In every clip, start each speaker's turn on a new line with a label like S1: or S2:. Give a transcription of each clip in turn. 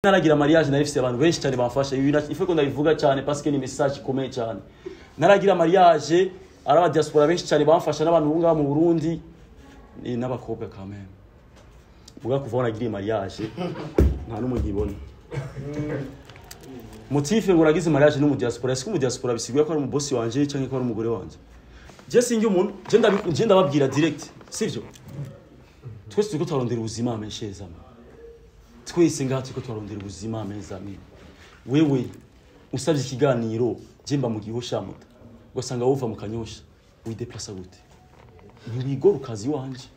S1: naragira mariage narifise abantu benshi cyane bamfasha ife ko ndabivuga cyane parce que ni message ikomeye cyane. Naragira mariage araba diaspora benshi cyane bamfasha n'abantu bunga mu Burundi ni n'abakobwa quand même. Muga kuva nagiriye mariage nta numwe ngibona. Motife ngo nagize mariage no mu diaspora, est-ce que mu diaspora bisiguye ko ari mu boss wanje cyangwa ko ari umugore wanje? Je singi umuntu, je ndababwira direct, sivyo? Twese tuko twarondera ubuzima amesheza. Twese ngati ko twarondera ubuzima amezami. Wewe usabye ikiganiro jemba mu gihosha muta. Gusanga wova mu kanyosha, wideplace gute? Ntibigora ukazi wanje.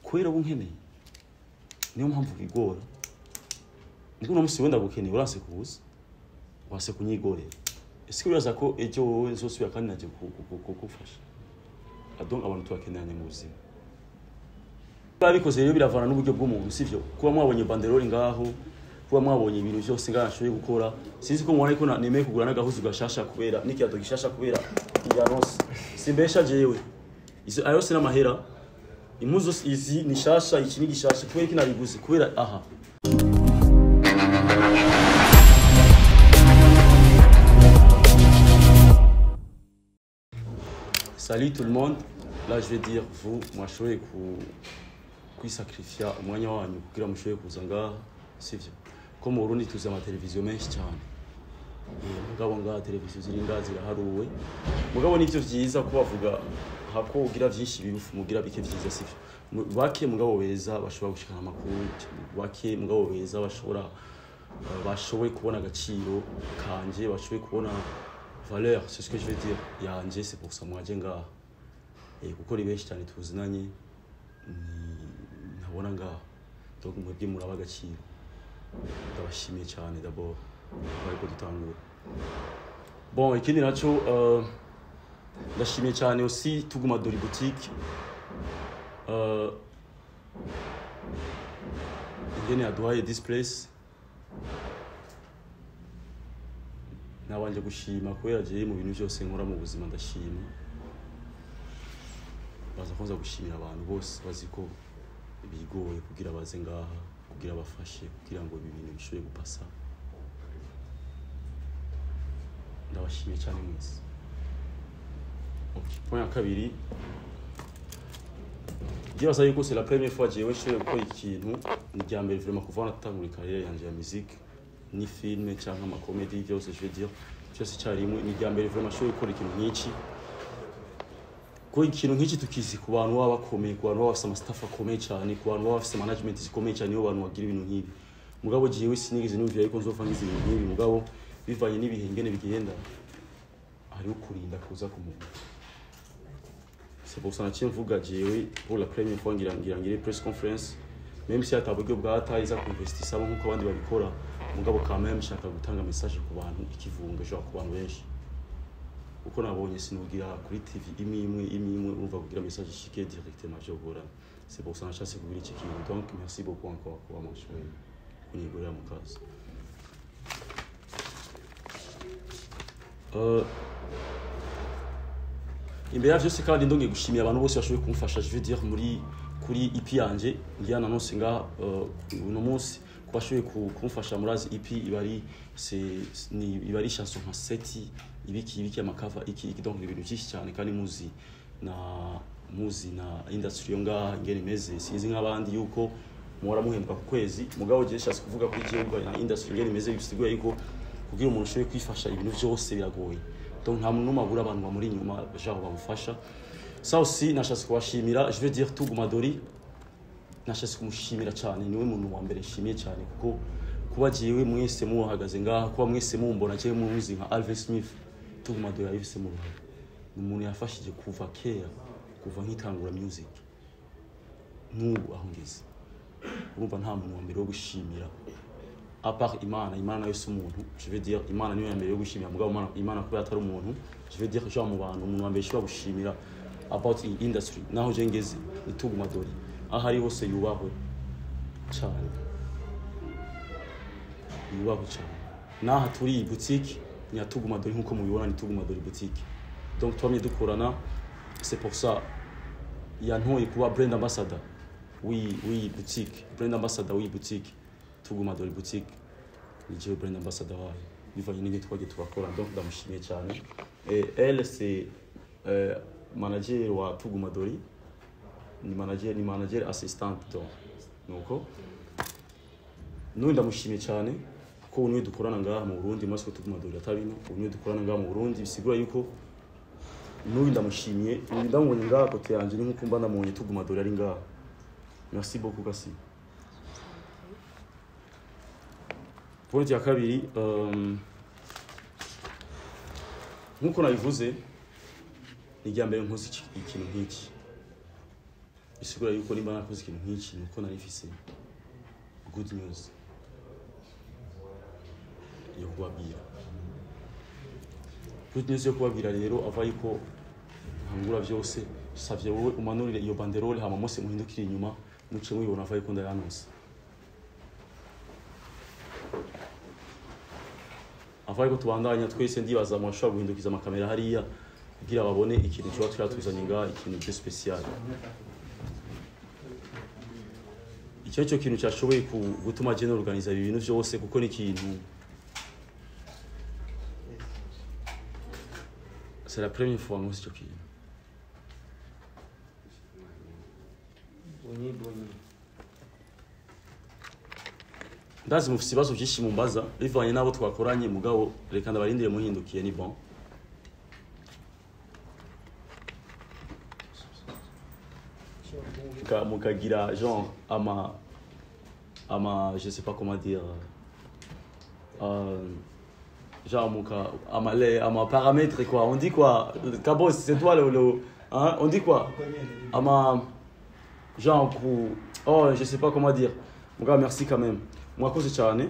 S1: Kwera bunkeneye. Niyo mpamvu bigora. Niko namusi wenda gukeneye urase kubuza. Wase kunyigorera. Ese uraza ko ejo wowe nzosubira kandi naje kugufasha. Adonga abantu twakenanye mu buzima. Babikoze rero biravana n'uburyo bw'umuntu sivyo kuba mwabonye banderole ngaho kuba mwabonye ibintu byose ngashoboye gukora sinzi ko mubona ko nemeye kugura n'agahuzu gashasha kubera n'ikiyato gishasha kubera iyanose simbesha jewe izo ayose n'amahera impuzo izi ni shasha iki ni gishasha kubera kinabiguze kubera aha. Salut tout le monde, là je vais dire vous mwashoboye kwisakrifia umwanya wanyu kugira mushoboye kuza ngaha sivyo ko mu Burundi tuzi ama televiziyo menshi cyane mugabo ngaha televiziyo ziri ngaha ziraharuwe mugabo nivyo vyiza ko bavuga hako ugira vyinshi birufu mugira bike vyiza sivyo bake mugabo beza bashobora gushikana amakuru bake mugabo beza bashoboye kubona agaciro kanje bashoboye kubona valeur c'est ce que je veux dire yanje c'est pour ça mwaje ngaha kuko ribeshi cyane tuzinanye nabona ngaha donc mwebwe muraba agaciro ndabashimiye cyane d'abord bariko dutangura bon ikindi naco ndashimiye cyane aussi Tuguma Dori boutique ingene yaduhaye this place nabanje gushima kubera je mu bintu byose nkora mu buzima ndashima baza konza gushimira abantu bose baziko bigoye kugira baze ngaha kugira bafashe kugira ngo ibi bintu bishoye gupasa ndabashimiye cyane mwese. Okay, point ya kabiri ndibaza yuko c'est la première fois jewe shoye gukora ikintu njyambere vraiment kuva natangura carrière yanje ya musique ni film cyangwa ama comedy byose je veux dire cyose cyarimwe ni njyambere vraiment shoye gukora ikintu nk'iki ko ikintu nk'iki tukizi ku bantu baba bakomeye ku bantu baba bafite staff akomeye cyane ku bantu baba bafite management zikomeye cyane nibo bantu bagira ibintu nk'ibi mugabo jewe sinigeze numva yuko nzova ngize ibintu nk'ibi mugabo bivanye n'ibihe ngene bigenda ari ukurinda kuza ku muntu. C'est pour ça que mvuga jewe pour la première fois ngire press conference même si ataburyo bwatayiza kuinvestisa nkuko abandi babikora mugabo quand même shaka gutanga message ku bantu ikivunga jo ku bantu benshi uko nabonye sinugira kuri TV imwe umva kugira message shike directement je gora. C'est pour ça que je kugira iki kintu donc merci beaucoup encore pour avoir choisi kunigura mu kazi. Imbere ya byose kandi ndonge gushimira abantu bose bashoboye kumfasha je veux dire muri kuri EP yanje ngiyana nonse nga uno munsi kubashoboye kumfasha murazi EP ibari chanson nka seti ibiki amakava iki donc ibintu byinshi cyane kandi muzi na industry yo nga ngene meze sinzi nk'abandi yuko muhora muhembwa ku kwezi mugabo je shaka kuvuga kuri igihugu na industry ngene meze bisiguye yuko kugira umuntu ashoboye kwifasha ibintu byose biragoye donc nta muntu mabura abantu bamuri nyuma genre bamufasha. Ça aussi nashaka kubashimira je veux dire Tuguma Dori nashaka kumushimira cyane niwe muntu wa mbere shimiye cyane kuko kuba jiwe mwese muhagaze ngaha kuba mwese mumbona cyo muzi nka Alvin Smith Tuguma Dori yabise mu ruhare umuntu yafashije kuva kera kuva nkitangura music n'ubu aho ngeze urumva nta muntu wa mbere wo gushimira à part Imana yose umuntu je veux dire Imana niyo ya mbere yo gushimira mugabo Imana kuba atari umuntu je veux dire genre mu bantu umuntu wa mbere shobora gushimira about industry naho je ngeze Tuguma Dori ahari hose yubahwe cyane naha turi boutique ni Tuguma Dori nkuko mubibona ni Tuguma Dori boutique donc twamye dukorana c'est pour ça yantoye kuba brand ambassador oui boutique brand ambassador oui boutique Tuguma Dori boutique ni jewe brand ambassador wayo bivanye n'ibyo twagiye turakora donc ndamushimiye cyane. Et elle c'est manager wa Tuguma Dori, ni manager assistant donc nuko ndamushimiye cyane ko unwe dukorana ngaha mu Burundi masiko Tuguma Dori atabino unwe dukorana ngaha mu Burundi bisigura yuko nuko ndamushimiye ndamubonye ngaha kote yanje ni nkuko mba ndamunye Tuguma Dori ari ngaha. Merci beaucoup Kasi. Point ya kabiri nkuko nabivuze ni rya mbere nkoze ikintu nk'iki bisigura yuko nimba nakoze ikintu nk'iki nuko narifise good news yo kubabwira. Good news yo kubabwira rero ava yuko nkangura byose savye wowe umanurire iyo banderole hama mose muhindukire inyuma muce mubibona ava yuko ndayanose. Ava yuko tubandanya twese ndibaza mu bashobora guhindukiza amakamera hariya kugira babone ikintu cyo twatuzanye nga ikintu cyo special. Icyo kintu cyashoboye gutuma je organize ibintu byose kuko ni ikintu c'est la première fois ngo cyo kintu. Ndazi mufite ibibazo byinshi mumbaza bivanye nabo twakoranye mugabo reka ndabarindire muhindukiye ni bon. Mukagira genre je sais pas comment dire genre ama paramètres quoi, on dit quoi Cabos, c'est toi le hein, on dit quoi genre oh je sais pas comment dire muga. Merci quand même mwakoze cyane.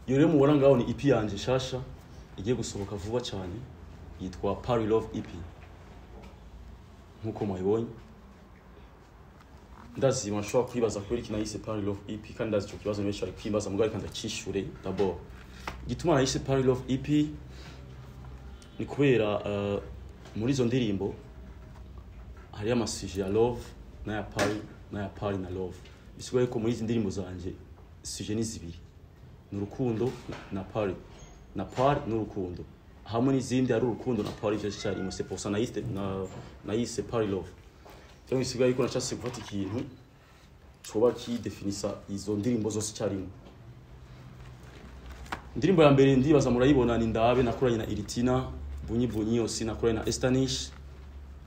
S1: Yore mubona ngaho ni EP yanje shasha igiye gusohoka vuba cyane yitwa Paris Love EP nkuko mwibonye. Ndazi mashobora kwibaza kweri kinayise Paris Love EP kandi ndazi cyo kibazo menshi ari kwibaza muga reka ndakishure. D'abord gituma nayise Paris Love EP ni kubera muri zo ndirimbo hari amasije ya love na ya Paris na love. Bisigaye ko muri izi ndirimbo zanje sije ni zibiri ni urukundo na Paris n'urukundo hamwe n'izindi ari urukundo na Paris byo cyari mu c'est pour ça nayise Paris Love. Donc bisigaye ko nacase gufata ikintu coba ki definisa izo ndirimbo zose cyarimo. Indirimbo ya mbere ndibaza murayibona ni Ndabe nakoranye na Iritina, Bunyi aussi nakoranye na Estanish,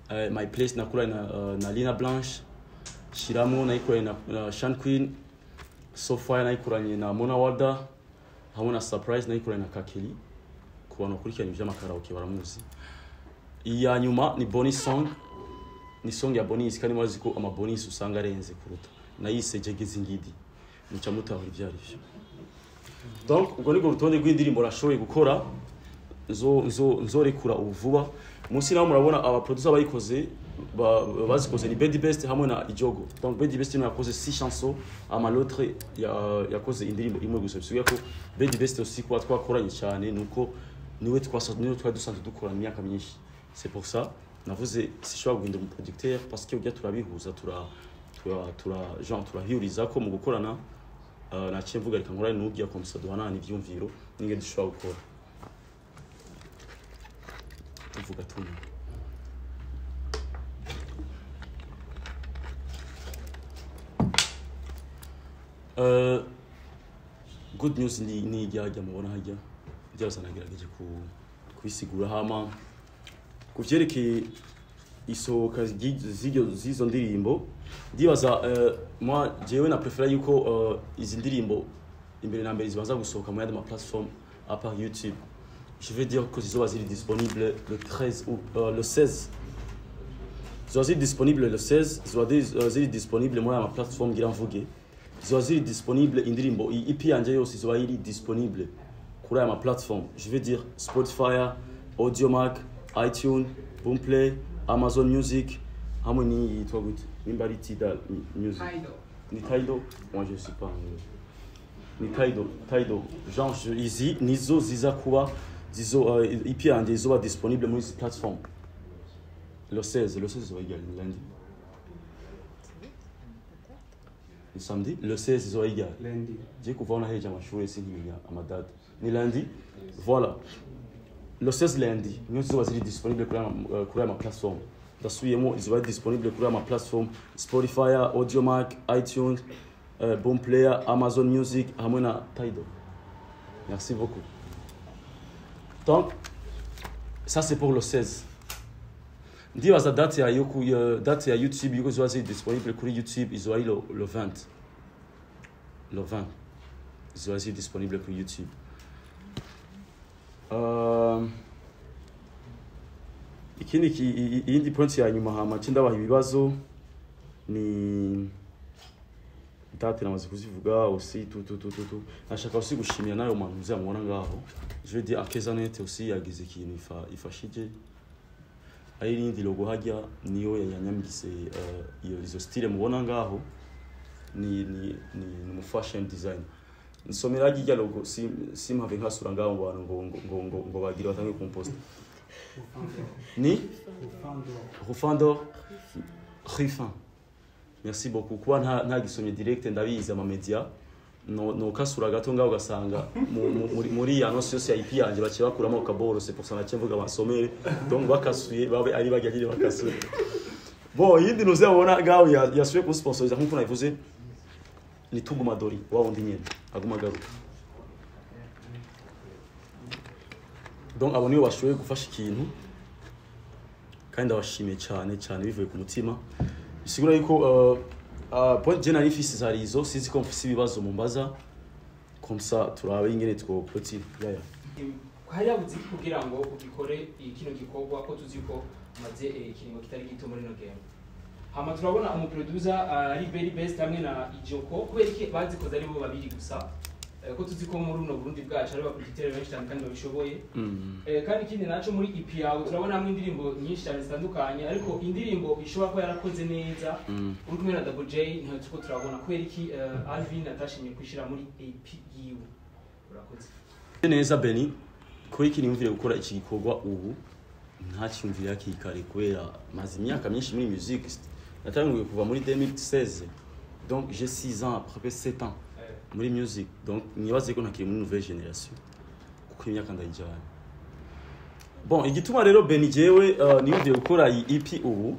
S1: My Place nakoranye na Lina Blanche, Shiramo nakoranye na Shan Queen, Sofia nakoranye na Mona Wada, hamwe na Surprise nakoranye na Kakeli. Ku bantu bakurikiranye by'amakaraoke baramuzi. Iya nyuma ni bonus song, ni song ya bonus kandi mwazi ko ama bonus usanga arenze kuruta. Nayise Jegeze Ngidi. Muca mutahura ibyari byo. Donc ubwo niko rutonde rw'indirimbo rashoboye gukora nzorekura ubuvuba. Munsi naho murabona aba producer bayikoze bazikoze ni Bedi Best hamwe na Ijogo. Donc Bedi Best ni yakoze 6 chansons ama l'autre yakoze indirimbo imwe gusa. Bisubiye ko Bedi Best aussi kwa twakoranye cyane nuko niwe twadusanzwe dukora imyaka myinshi. C'est pour ça navuze sishobora guhindura mu producteur parce que ujya turabihuza turahuriza ko mu gukorana naciye mvuga reka nkorane n'ubya komisa duhanana ivyumviro ninge dushobora gukora tuvuga tuni. Good news ni ijya mubona hajya byose nagerageje kubisigura hama kuvyerekeye isohoka zizo ndirimbo ndibaza moi jewe na préfère yuko izi ndirimbo imbere na mbere zibanza gusohoka mu yandi ma plateforme à part YouTube. Je vais dire que zizoba ziri disponible le 13 ou le 16. Zizoba ziri disponible le 16, zizoba ziri disponible muri ama plateforme ngira mvuge. Zizoba ziri disponible indirimbo EP yanje yose zizoba iri disponible kuri ama plateforme. Je vais dire Spotify, Audiomack, iTunes, Boomplay, Amazon Music, hamwe ni yitwa gute nimba ari Tidal Music ni Tidal. Moi je sais pas ni Tidal genre izi nizo ziza kuba zizo EP yanje izoba disponible muri izi plateforme le 16 zizoba égal lundi le samedi, le 16 izoba ryari?
S2: Lundi.
S1: Je kuva on aheje amashuri sinkimenya amadate. Ni lundi. Voilà. Le 16 lundi, nous izoba ziri disponible kuri ama platform. Ndasubiyemo izoba disponible kuri ama platform Spotify, Audiomack, iTunes, Boomplayer, Amazon Music, hamwe na Tidal. Merci beaucoup. Donc ça c'est pour le 16. Ndibaza date ya YouTube yuko izoba ziri disponible kuri YouTube izoba ari le 20. Le 20. Izoba ziri disponible kuri YouTube. Iyindi point ya nyuma hama cindabaha ibibazo ni date namaze kuzivuga aussi tout. Nashaka aussi gushimira nayo muntu uzamubona ngaho. Je veux dire Akezanet aussi yagize ikintu ifashije. Ari nindi logo hajya niyo yanyambise izo style mubona ngaho ni mu fashion design. Nsomera hajya logo simhave nkasura ngaho ngo bagira batange compost. Ni Rufando Rufin. Merci beaucoup. Kuba nta gisomye direct ndabiza ama media no kasura gato ngaho gasanga muri annonce yose ya IP yanje bace bakuramo kaboro c'est pour ça nacyemvuga basomere donc bakasuye babe ari bajyagire bakasuye. Bon yindi nuzabona ngaho yasuye ku sponsoriza nkuko nabivuze ni Tuguma Dori wa wundi nyene aguma garuka. Donc abo niyo bashoboye gufasha ikintu kandi abashimiye cyane bivuye ku mutima. Bisigura yuko point general ifisi zarizo sizi ko mfise ibibazo mumbaza comme ça turabe ingene two petit yaya.
S3: Haya buzi kugira ngo ubikore ikino gikorwa ko tuziko maze ikingo kitari gito muri no game. Hama turabona umu producer ari very best hamwe na Ijoko kubera iki bazikoze ari bo babiri gusa. Ko tuziko muri no Burundi bwacu ari bakugitere benshi cyane kandi babishoboye. Kandi ikindi naco muri EP yawe turabona hamwe indirimbo nyinshi cyane zitandukanye ariko indirimbo ishobora ko yarakoze neza uri kumwe na Double J nta tuko turabona kubera iki Alvin atashimye kwishira muri EP yiwe. Urakoze.
S1: Neza Beni ko iki nimvire gukora iki gikorwa ubu nta cyumvira yakikare kubera maze imyaka myinshi muri music natangiye kuva muri 2016 donc j'ai 6 ans après 7 ans muri music donc nibaze ko nakiri muri nouvelle génération kuko imyaka ndayijana. Bon igituma rero Beni jewe nimvire gukora iyi EP ubu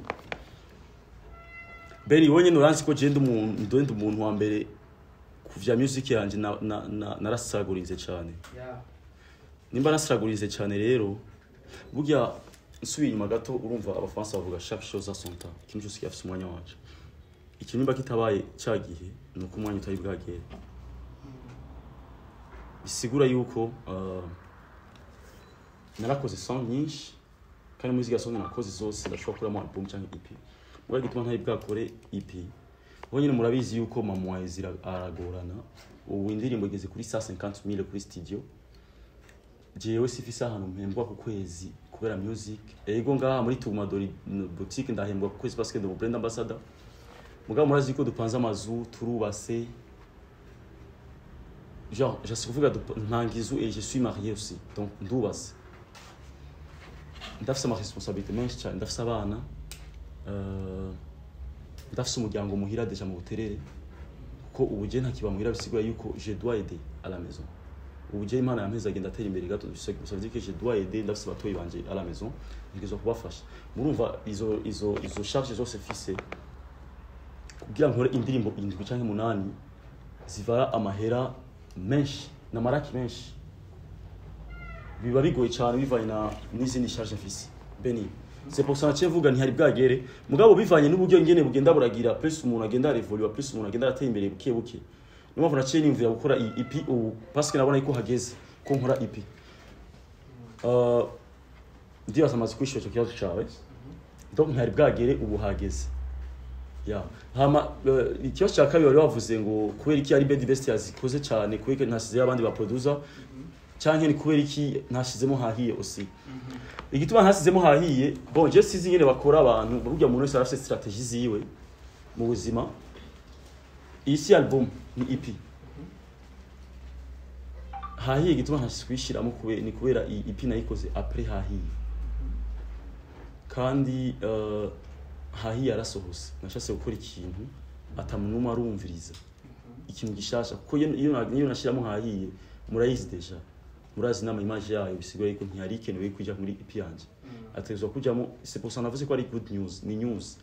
S1: Beni wonye nuranzi ko genda umuntu wa mbere kuvya music yanje narasagurize cyane. Nimba nasagurize cyane rero burya nsubiye inyuma gato urumva abafaransa bavuga chaque chose à son temps. Ikintu cyose cyafise umwanya wacu. Ikintu nimba kitabaye cyagihe nuko umwanya utari bwagere. Bisigura yuko narakoze song nyinshi kandi music song nakoze zose ndashobora kuramo album cyangwa EP. Mugabo gituma ntari bwakore EP. Wonyine murabizi yuko mama zira aragorana. Ubu indirimbo igeze kuri 150,000 kuri studio. Jewe sifisa hano mpembwa ku kwezi kubera music. Ego ngaha muri Tuguma Dori boutique ndahembwa ku kwezi parce que ndi brand ambassador. Mugabo murazi ko dupanze amazu turubase. Genre, je suis kuvuga ntangizu et je suis marié aussi. Donc ndubase. Ndafise ama responsabilité menshi cyane, ndafise abana. Ndafise umuryango muhira deja mu buterere. Ko ubuje ntakiba muhira bisigura yuko je dois aider à la maison. Ubuje Imana yampeza agenda atera imbere gato ça veut dire que je dois aider ndafise batoyi banje à la maison. Ngizo kubafasha. Murumva izo charge zose fise. Kugira nkore indirimbo 7 canke 8 zivara amahera menshi na maraki menshi. Biba bigoye cyane bivanye n'izindi charge fise. Beni c'est pour ça que vuga ntihari bwagere mugabo bivanye n'uburyo ngene bugenda buragira plus umuntu agenda revolue plus umuntu agenda ateye imbere buke niyo naciye nimvira gukora EP ubu parce que nabona iko hageze ko nkora EP ndiyo samaze kwishura cyo kibazo cyawe donc ntihari bwagere ubu hageze ya hama ikibazo cya kabiri wavuze ngo kubera iki ari Bedi Best yazikoze cyane kubera ntasize abandi ba producer cyane ni kubera iki ntashizemo hahiye aussi. Igituma ntashizemo hahiye bon je sizi nyene bakora abantu burya umuntu wese arafite strategie ziwe mu buzima. Isi album ni EP hahiye igituma ntashishwishiramo ni kubera EP nayikoze après hahiye kandi hahiye arasohose nashase gukora ikintu atamunuma arumviriza ikintu gishasha kuko iyo nashiramo hahiye murayizi deja murazi nama image yayo bisigaye ko ntiyari ikenewe kujya muri EP yanje atezwa kujyamo c'est pour ça navuze ko ari good news ni news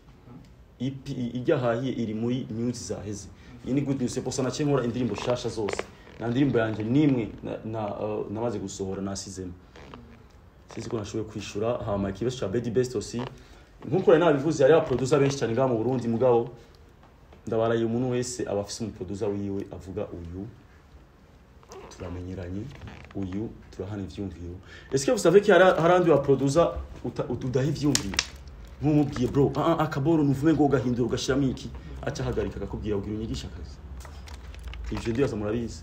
S1: EP ijya hahiye iri muri news zaheze iyi ni good news c'est pour ça naciye nkora indirimbo shasha zose na ndirimbo yanje nimwe namaze gusohora nasizemo sinzi ko nashoboye kwishura hama ikibazo cha Bedi Best aussi nkuko rero nabivuze yari producer benshi cyane ngaha mu Burundi mugabo ndabaraye umuntu wese abafise mu producer wiwe avuga uyu turamenyeranye uyu turahana ivyumviro est-ce que vous savez qu'il y a harandi wa producer udahi ivyumviro nkumubwiye bro akaboro nuvume ngo gahindura ugashiramo iki aca hagarika akakubwira ubwira unyigisha akazi ivyo ndibaza murabizi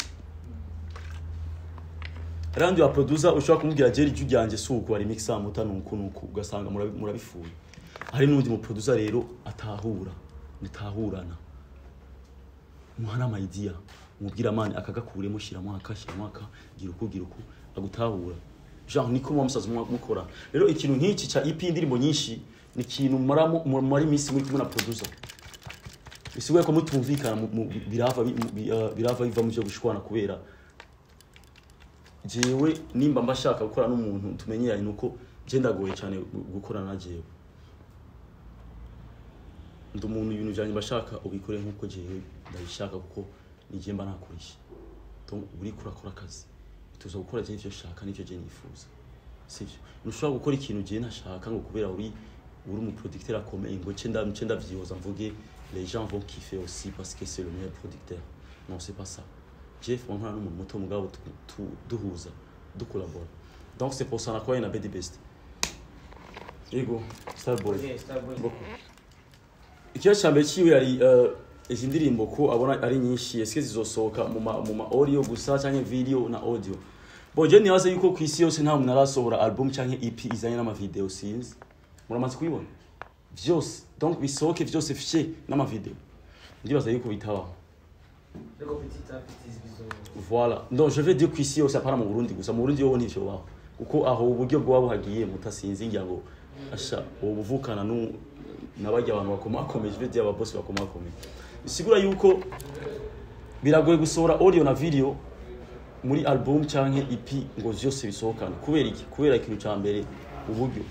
S1: harandi wa producer ushobora kumubwira jeri jujyanje suko ari mixa mutanuko nuko ugasanga murabifuye hari n'undi mu producer rero nitahurana muhana ama idea mubwira mane akagakure mushiramo akashiramo gira uko agutahura genre niko musaza mukora rero ikintu nk'iki cha EP indirimbo nyinshi ni ikintu muri misi muri kumwe na producer bisiwe ko mutumvikana birava biva mu byo gushwana kubera jewe nimba mbashaka gukora n'umuntu tumenyeranye nuko je ndagoye cyane gukorana na jewe ndumuntu ibintu byanye bashaka ubikore nkuko jewe ndabishaka kuko nije mba nakurisha donc uri kurakora akazi tuzo gukora je ivyo shaka n'ivyo je nifuza sivyo nushobora gukora ikintu je nashaka ngo kubera uri mu producteur akomeye ngo cenda vyihoza mvuge les gens vont kiffer aussi parce que c'est le meilleur producteur non c'est pas ça Jeff on a n'umuntu muto mugabo duhuza dukolabora donc c'est pour ça nakwaye na Bedi Best yego Starboy ikibazo cyambe kiwe yari izi ndirimbo ko abona ari nyinshi eske zizosohoka mu ma audio gusa cyangwa video na audio je nibaza yuko ku isi yose nta muntu arasohora album cyangwa EP izanye n'ama video sinzi muramaze kubibona vyose donc bisohoke vyose fiche n'ama video ndibaza yuko bitabaho voilà donc je vais dire que ici aussi apara mu Burundi gusa mu Burundi yo nivyo baho kuko aho uburyo bwabo hagiye mutasinzi ngira ngo asha ubuvukana n'abajya abantu bakomakomeye je vais dire aba boss bakomakomeye bisigura yuko biragoye gusohora audio na video muri album canke EP ngo vyose bisohokana kubera iki kubera ikintu ca mbere uburyo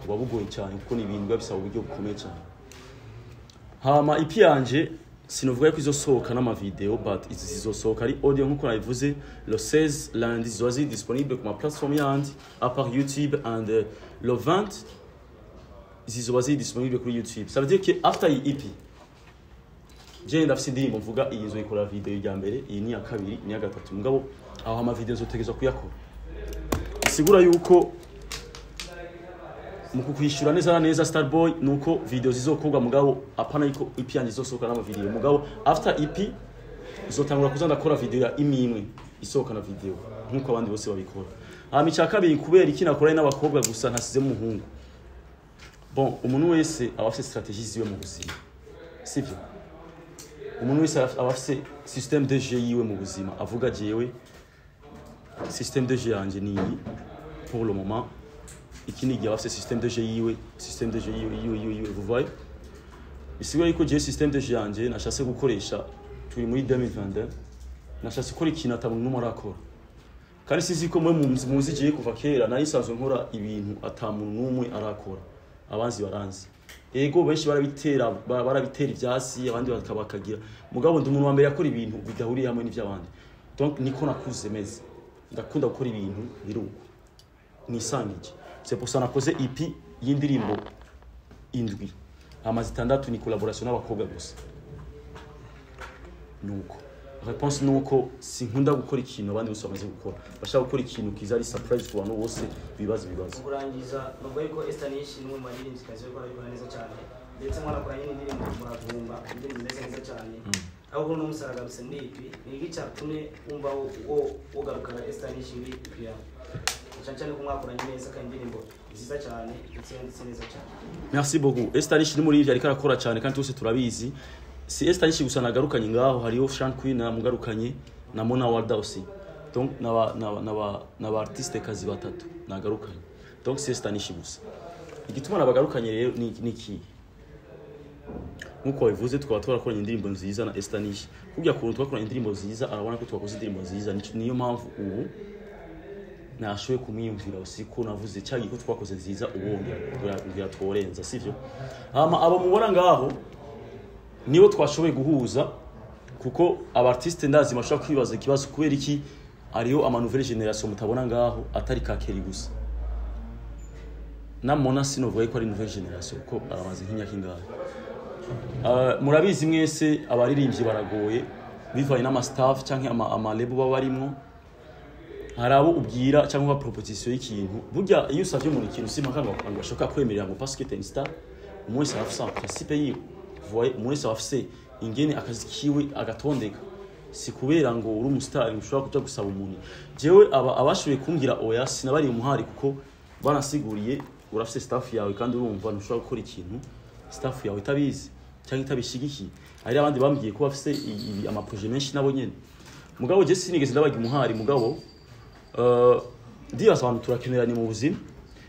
S1: bugoye cyane kuko ni ibintu bisaba uburyo bukomeye cyane hama EP yanje sinovuga ko izosohoka n'ama video but izizosohoka ari audio nkuko nabivuze le 16 lundi zoazi disponible ku ma plateforme yandi à part YouTube and le 20 zizoazi disponible kuri YouTube ça veut dire que after EP je ndafise indirimbo mvuga iyi nzoyikora video ya mbere iyi ni ya kabiri ni ya gatatu mugabo aho ama video zotegezwa kuyakora isigura yuko mu kukwishura neza Starboy nuko video zizokorwa mugabo apana iko EP yanje izosohoka n'ama video mugabo after EP izotangura kuzanda kora video ya imwe isohoka na video nkuko abandi bose babikora amica kabiri kubera iki nakora n'abakobwa gusa ntasize muhungu bon umuntu wese abafite strategie ziwe mu buzima sivyo umuntu wese abafite système de jeu yiwe mu buzima avuga jewe système de jeu yanje ni pour le moment ikini gihe afite système de jeu yiwe vous voyez isiwe yuko je système de jeu yanje nashase gukoresha turi muri 2022 nashase gukora ikintu atamuntu numwe arakora kandi sinzi ko mwe muzi je kuva kera nayisanzwe nkora ibintu atamuntu numwe arakora abanzi baranzi ego benshi barabitera ivyasi abandi bakabakagira mugabo ndi umuntu wa mbere yakora ibintu bidahuriye hamwe n'ivy'abandi donc niko nakuze meze ndakunda gukora ibintu biruko nisangije c'est pour ça nakoze EP y'indirimbo indwi amazi 6 ni collaboration n'abakobwa gusa nuko réponse nuko sinkunda gukora ikintu abandi bose bamaze gukora bashaka gukora ikintu kizari surprise ku bantu bose bibaza
S2: kurangiza bavuga ko Estanish ni umwe mu baririmbyi kazi yo gukora neza cyane ndetse mwana nyine indirimbo muravumba indirimbo neza cyane aho no musaraga bise nipi ni gicatumye umva wo garukana Estanish muri pia cyane ko mwakoranye neza kandi indirimbo nziza cyane ndetse neza cyane
S1: merci beaucoup Estanish ni muri ivyo ariko arakora cyane kandi twese turabizi si Estanish gusa nagarukanye ngaho hariyo Sean Queen namugarukanye na Mona Walda aussi donc naba artiste kazi batatu nagarukanye donc si Estanish gusa igituma nabagarukanye rero ni iki nkuko wabivuze twaba twarakoranye indirimbo nziza na Estanish kujya kuntu twakoranye indirimbo nziza arabona ko twakoze indirimbo nziza niyo mpamvu ubu nashoye kumwiyumvira usiko navuze cyagi ko twakoze nziza ubundi ngira tworenza sivyo abo mubona ngaho nibo twashoboye guhuza kuko abartiste ndazi mashaka kwibaza ikibazo kubera iki ariyo ama nouvelle generation mutabona ngaho atari kakeri gusa namona sinovuga ko ari nouvelle generation ko aramaze nk'imyaka ingahe murabizi mwese abaririmbyi baragoye bivanye n'ama staff canke ama label babarimwo harabo ubwira cyangwa proposition y'ikintu burya iyo usavye umuntu ikintu simpaka ngo ashaka kwemerera ngo parce que t'es une star umunsi afisa principe yiwe voye umunsi afise ingene akazi kiwe agatondeka si kubera ngo uri umustar ushobora kuja gusaba umuntu jewe abashoboye kumbwira oya sinabari umuhari kuko banasiguriye urafise staff yawe kandi urumva ntushobora gukora ikintu staff yawe itabizi cyangwa itabishigikiye ari abandi bambwiye ko bafise ama projet menshi nabo nyene mugabo je sinigeze ndabaga umuhari mugabo ndibaza abantu turakeneranye mu buzima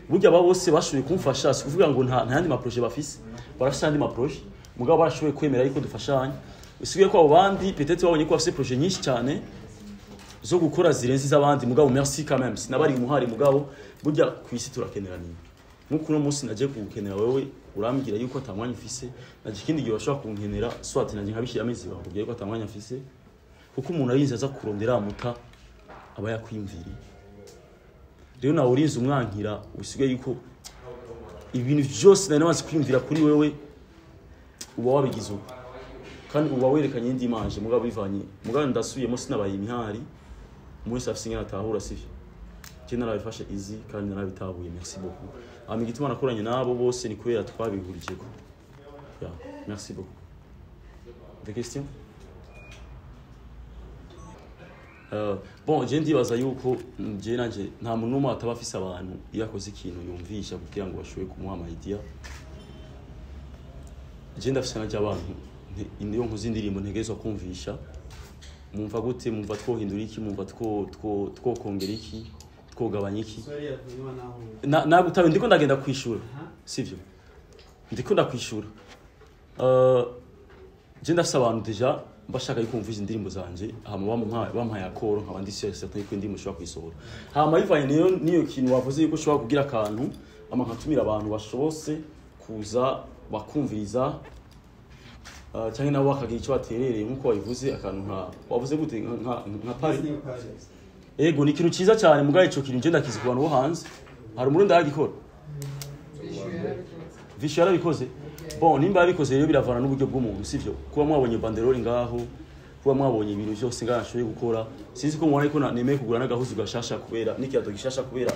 S1: burya aba bose bashoboye kumfasha si kuvuga ngo nta yandi ma projet bafise barafise andi ma projet mugabo barashoboye kwemera yuko dufashanya usigaye ko abo bandi peut-être babonye ko bafise projet nyinshi cyane zo gukora zirenze iz'abandi mugabo merci quand même sinabari umuhari mugabo burya kwisi turakeneranye nkuko no munsi naje kugukenera wewe urambwira yuko atamwanya ufise naje ikindi gihe washobora kunkenera swati naje nkabishyira amezi bakubwiye ko atamwanya ufise kuko umuntu arinze aza kurondera muta aba yakwimviriye rero nawe urinze umwankira usigaye yuko ibintu byose nari namaze kwimvira kuri wewe uba wabigize uko kandi uba werekanye indi image mugabo bivanye mugabo ndasubiyemo sinabaye imihari muri afise ingana atahura sivyo je narabifashe easy kandi narabitabuye merci beaucoup igituma nakoranye nabo bose ni kubera twabihurije ko merci beaucoup des questions bon je ndibaza yuko je nanje nta muntu numwe atabafise abantu yakoze ikintu yumvisha kugira ngo bashobore kumuha idea je ndafise naje abantu indiyo nkoze indirimbo ntegerezwa kumvisha mumva gute mumva twohindura iki mumva twokongera iki twogabanya iki nagutabe ndiko ndagenda kwishura sivyo ndiko ndakwishura je ndafise abantu deja bashaka yukumvisha indirimbo zanje hama bampaye akoro nkabandi certain ko indirimbo ushobora kwisohora hama bivanye niyo kintu wavuze yuko ushobora kugira akantu ama nkatumira abantu bashobose kuza bakumviriza cyangwa nabo bakagira icyo baterereye nkuko wabivuze akantu nka wavuze gute nka pari ego ni ikintu cyiza cyane mugaye cyo kintu ngenda kizi ku bantu bo hanze hari umurundi aragikora vishara bikoze bon nimba yabikoze rero biravana n'uburyo bw'umuntu sivyo kuba mwabonye banderole ngaho kuba mwabonye ibintu byose ngashoye gukora sinzi ko mwana ko nemeye kugura n'agahuzu gashasha kubera n'ikiyato gishasha kubera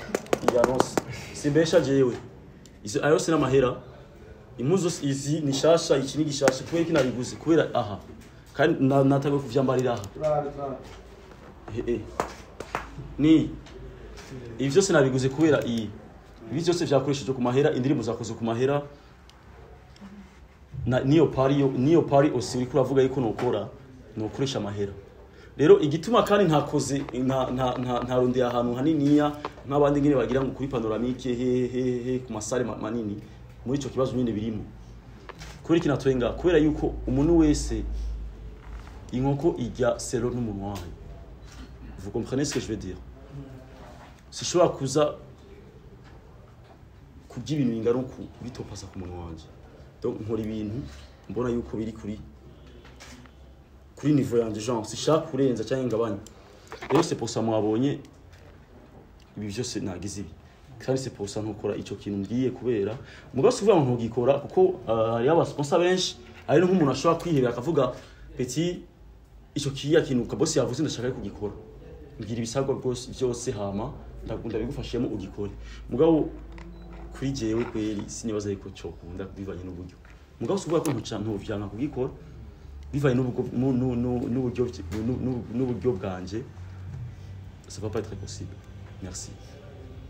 S1: iyanose simbesha jewe izo ayose n'amahera impuzo izi ni shasha iki ni gishasha kubera iki nabiguze kubera aha kandi natabe kuvyambarira aha ni ibi byose nabiguze kubera ibi byose vyakoresheje ku mahera indirimbo zakoze ku mahera niyo pari osi uri kuravuga yuko nokora nokoresha amahera rero igituma kandi ntakoze nta rundi ahantu haniniya nk'abandi ngene bagira ngo kuri panoramique he ku masare manini muri ico kibazo nyine birimo kubera iki natwenga kubera yuko umuntu wese inkoko ijya selo n'umuntu wayo vous comprenez ce que je veux dire sishobora kuza kurya ibintu bingana uku bitopasa ku muntu wanje donc nkora ibintu mbona yuko biri kuri niveau yanje genre sishaka kurenza cyangwa ngabanya rero c'est pour ça mwabonye ibi byose nagize ibi kandi c'est pour ça nkokora ico kintu ngiye kubera mugabo suvuga ngo ntugikora kuko hari aba sponsor benshi ari no nk'umuntu ashobora kwihebera akavuga petit ico kiya kintu kabosi yavuze ndashaka kugikora ngira ibisabwa byose hama ndakunda bigufashemo ugikore mugabo kuri jewe kweri sinibaza yuko cyo kunda bivanye n'uburyo mugabo suvuga ko ntuvyanga kugikora bivanye n'uburyo bwanje ça va pas être possible merci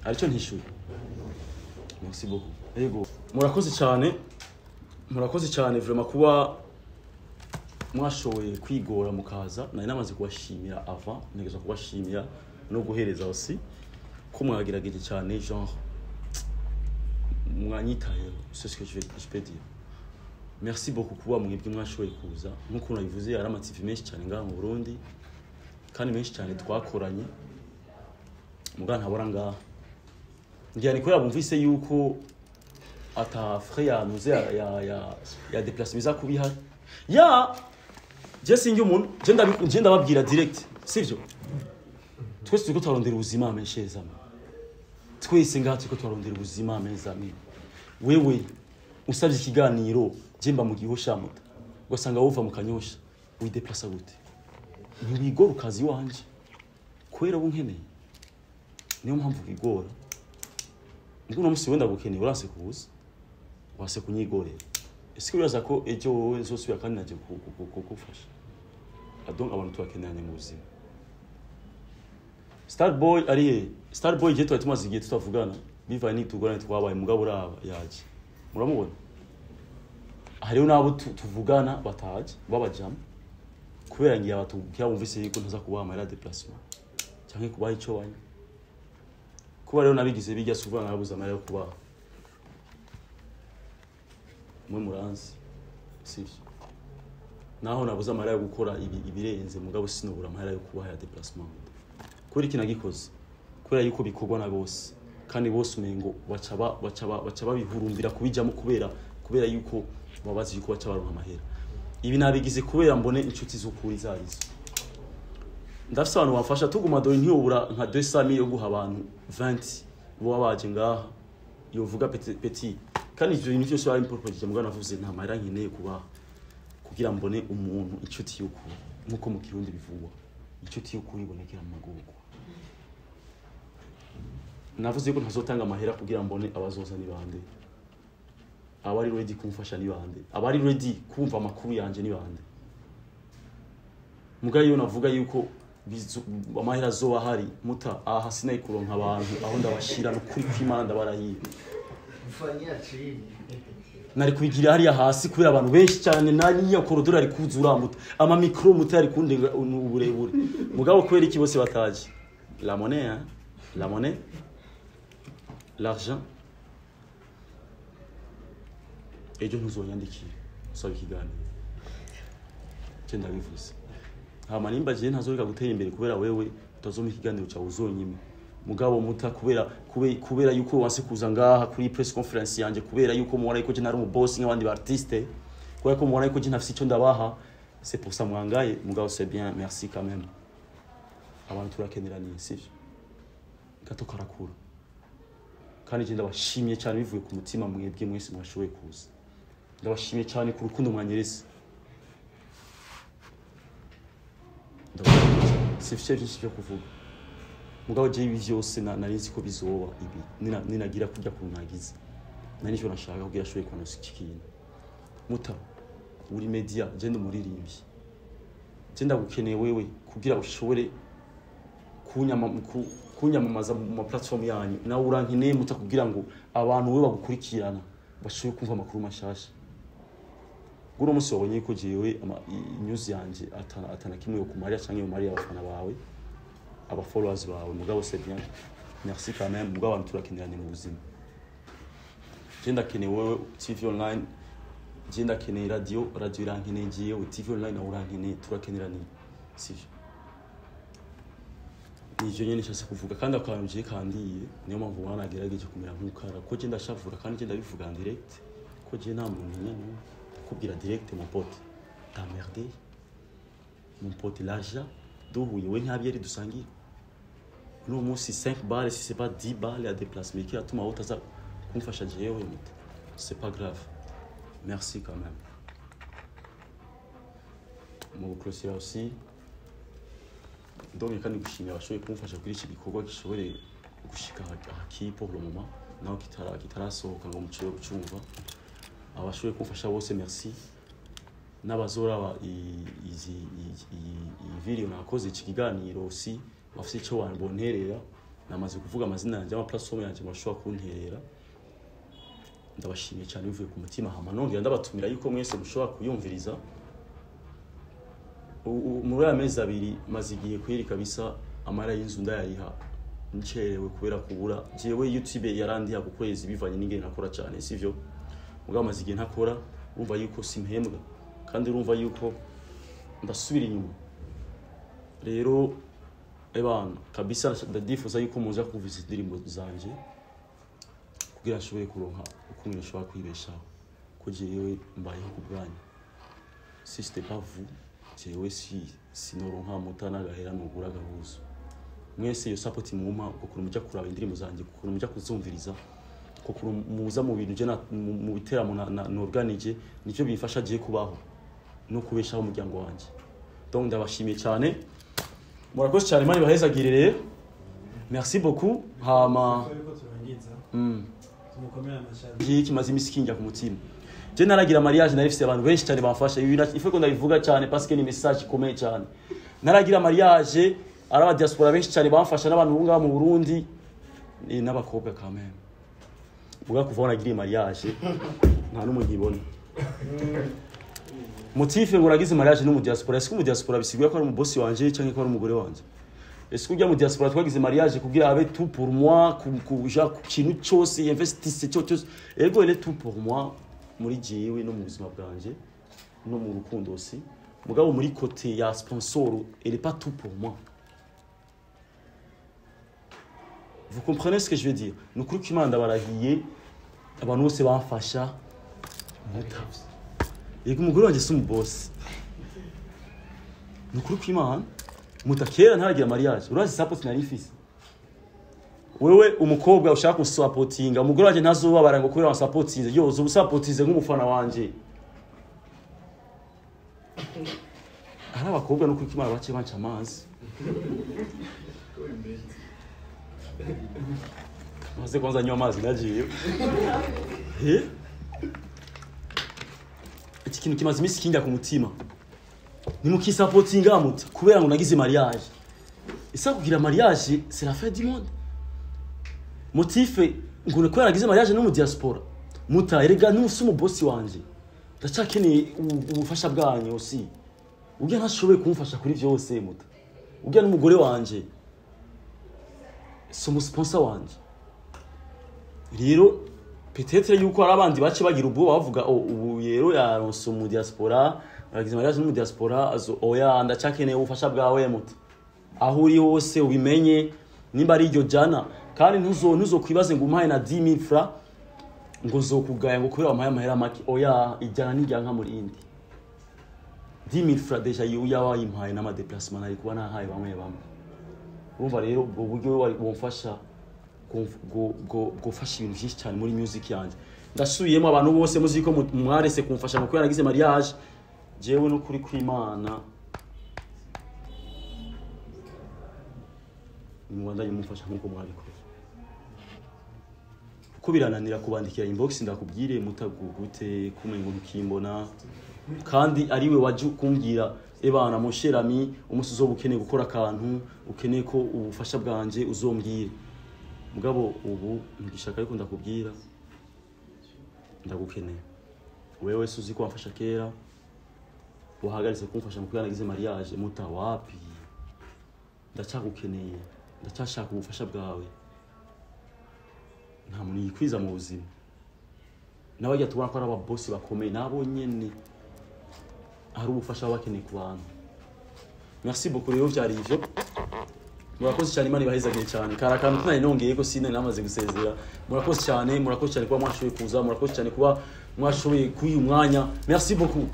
S1: aricyo ntishuye merci beaucoup yego murakoze cyane vraiment kuba mwashoboye kwigora mukaza nari namaze kubashimira avant ntegeza kubashimira no guhereza aussi ko mwagerageje cyane genre mwanyitaye c'est ce que je peux dire merci beaucoup kuba mwebwe mwashoboye kuza nkuko nabivuze yari amativi menshi cyane ngaha mu Burundi kandi menshi cyane twakoranye mugana ntabora ngaha ngiye ni ko yabumvise yuko ata frère yanuze ya déplacement za kubiha ya je singi umuntu je ndababwira direct sivyo twese turiko twarondera ubuzima amesheza twese ngaha turiko twarondera ubuzima amezami wewe usabye ikiganiro jemba mu gihosha muta gusanga wova mu kanyosha wideplace gute ntibigora ukazi wanje kwera bunkeneye niyo mpamvu bigora ngo no musi wenda gukeneye urase kubuza wase kunyigorera ese uraza ko ejo wowe zosubira kandi naje kugufasha donc abantu twakenanye mu buzima Starboy je twari tumaze igihe tutavugana bivanye n'itugorane twabaye mugabo uraba yaje muramubona hariho nabo tuvugana bataje babajama kubera ngiye abatubwira bumvise yuko ntaza kubaha amara déplacement cyangwa kubaha ico wanye kuba rero nabigize bijya suvana nabuza amara yo kubaha mwe muranzi sivyo naho nabuza amara yo gukora ibirenze mugabo sinubura amara yo kubaha ya déplacement kuri kinagikoze kubera yuko bikorwa na bose kandi bose umengo baca babihurumbira kubijamo kubera yuko babazi yuko baca baronka amahera ibi nabigize kubera mbone inshuti z'ukuri zarizo ndafise abantu bafasha tuguma dore ntiyobura nka 200 yo guha abantu 20 bo baje ngaha yovuga petit kandi ivyo bintu cyose bari impropose mugana navuze nta mahera nkeneye kubaha kugira mbone umuntu inshuti y'ukuri nkuko mu kirundi bivugwa inshuti y'ukuri ibonekera mu magugu navuze ko ntazotanga amahera kugira mbone abazoza ni bande abari ready kumfasha ni bande abari ready kumva amakuru yanje ni bande mugayo navuga yuko amahera zo hari muta aha sinayi kuronka abantu aho ndabashira no kuri kwimana ndabarahiye
S4: ufanya chini
S1: nari kubigira hariya hasi kubera abantu benshi cyane naniya korodora ari kuzura muta ama micro muta ari kundenga uburebure mugabo kwera iki bose bataje la monnaie l'argent ejo ntuzonyandikira usaba ikiganiro cyenda bivuze hama nimba je ntazoreka gutera imbere kubera wewe utazoma ikiganiro cyawe uzonyime mugabo muta kubera yuko wanse kuza ngaha kuri press conference yanje kubera yuko mubona yuko je nari mu boss nk'abandi ba artiste kubera ko mubona yuko je ntafise icyo ndabaha c'est pour ça mwangaye mugabo c'est bien merci quand même abantu turakenera ni sivyo gato karakura kandi je ndabashimye cyane bivuye ku mutima mwebwe mwese mwashoboye kuza ndabashimye cyane ku rukundo mwanyerese sifishe byinshi byo kuvuga mugabo je ibi byose narinzi ko bizoba ibi ninagira kujya kunagiza nari cyo nashaka kugira ashoboye kunosa ikintu muta uri media je ndumuririmbyi je ndagukeneye wewe kugira ushobore kunyamamaza mu platform yanyu na urankeneye muta kugira ngo abantu we bagukurikirana bashoboye kumva amakuru mashasha guro musi wabonye ko jewe news yanje atana kimwe yo kumaria canke yo maria abafana bawe aba followers bawe mugabo c'est bien merci quand même mugabo abantu turakeniranye mu buzima je ndakeneye wewe TV online je ndakeneye radio irankeneye ngiye TV online na urankeneye turakeniranye sivyo nivyo nyene nshase kuvuga kandi akanuje kandiye niyo mpamvu wanagerageje kumera nk'ukara ko je ndashavura kandi je ndabivuga direct ko je nta muntu nyene kubwira direct mon pote t'as merdé mon pote l'argent duhuye we ntabyeri dusangiye no musi 5 balles si c'est pas 10 balles à déplacement qui atuma utaza kumfasha jewe muta c'est pas grave merci quand même mon closier aussi donc kandi gushimira abashoboye kumfasha kuri iki gikorwa gishobore gushika haki pour le moment naho kitarasohoka ngo muciye gucumva abashoboye kumfasha bose merci n'abazora izi video nakoze iki kiganiro aussi bafite icyo wambonterera namaze kuvuga amazina yanjye ama platform yanjye bashobora kunterera ndabashimiye cyane bivuye ku mutima hama nongera ndabatumira yuko mwese mushobora kuyumviriza muri amezi abiri mazigiye kweri kabisa amara y'inzu ndayayiha ncerewe kubera kubura jewe YouTube yarandiha gukwezi bivanye n'ingene nakora cyane sivyo mugabo mazigiye ntakora urumva yuko simpembwa kandi urumva yuko ndasubira inyuma rero ebana kabisa ndadifuza yuko muza kuvuza indirimbo zanje kugira nshobore kuronka ukuntu nshobora kwibeshaho ko jewe mbayeho ku bwanyu si c'était pas vous jewe sinoronka mutana gahera nugura gahuzo mwese yo support mumpa ukuntu mujya kuraba indirimbo zanje ukuntu mujya kuzumviriza ukuntu muza mu bintu je mu biteramo na organize nicyo bifasha je kubaho no kubeshaho umuryango wanje donc ndabashimiye cyane murakoze cyane mani bahezagirire merci beaucoup hama kimaze imisikinja ku mutima je naragira mariage narifise abantu benshi cyane bamfasha ife ko ndabivuga cyane parce que ni message ikomeye cyane naragira mariage araba diaspora benshi cyane bamfasha n'abantu bunga mu Burundi n'abakobwa quand même buga kuva nagira mariage nta numwe ngibona motive ngo nagize mariage no mu diaspora est-ce que mu diaspora bisiguye ko ari umubosi wanje cyangwa ko ari umugore wanje est-ce que ujya mu diaspora twagize mariage kugira abe tout pour moi kuja ku kintu cyose investisse cyose ego elle est tout pour moi muri jewe no mu buzima bwanje no mu rukundo aussi mugabo muri côté ya sponsor elle est pas tout pour moi. Vous comprenez ce que je veux dire? Nous croyons que Imana ndabarahiye abantu bose bamfasha mutavye yego umugore wanje sumu boss nukuri kw'Imana mutakera ntaragira mariage urazi support narifise wewe umukobwa ushaka kusapotinga umugore wanje ntazobabara ngo kubera wasapotinze yozo usapotinze nk'umufana wanje ara bakobwa nukuri kw'Imana bace banca amazi maze kwanza nywa amazi nagiye iki kintu kimaze imisi kinga ku mutima ni mukisapotinga muta kubera ngo nagize mariage isa kugira mariage c'est la fin du monde motife ngo kubera nagize mariage no mu diaspora muta erega n'usumu boss wanje ndacakeneye ubufasha bwanyu aussi ubwo ntashoboye kumufasha kuri byose muta ubwo n'umugore wanje so mu sponsor wanje rero peut-être yuko ari abandi bace bagira ubwo bavuga ubu rero yaronse mu diaspora bagize mariage no mu diaspora azo oya ndacakeneye ubufasha bwawe muta aho uri hose ubimenye nimba ari iryo jana kandi ntuzo kwibaze ngo umpaye na 10000 francs ngo zokugaya ngo kubera wampaye amahera make oya ijana n'ijya nka muri indi 10000 francs deja yawa yimpaye n'ama déplacement ari kuba nahaye bamwe urumva rero ubwo buryo wari bumfasha gufasha ibintu byinshi cyane muri music yanjye ndasubiyemo abantu bose muzi ko mwarese kumfasha ngo kwera nagize mariage jewe no kuri kw'Imana nimwandanye mumfasha nkuko mwabikoze kuko birananira kubandikira inbox ndakubwire mutagugute kumengo ntukimbona kandi ari we waje kumbwira ebana musherami umusuzo ukeneye gukora akantu ukeneye ko ubufasha bwanje uzombwire mugabo ubu ngishaka ariko ndakubwira ndagukeneye wewe suzi ko wamfasha kera wahagaritse kumfasha mu kwanagize mariage muta wapi ndacagukeneye ndacashaka ubufasha bwawe nta muntu yikwiza mu buzima nabajya tubona ko ari ababosi bakomeye nabo nyene hari ubufasha bakeneye ku bantu merci beaucoup rero byari ivyo murakoze cyane Imana ibahezagiye cyane karakantu tunari nongeye ko sine namaze gusezera murakoze cyane kuba mwashoboye kuza murakoze cyane kuba mwashoboye kuyi umwanya merci beaucoup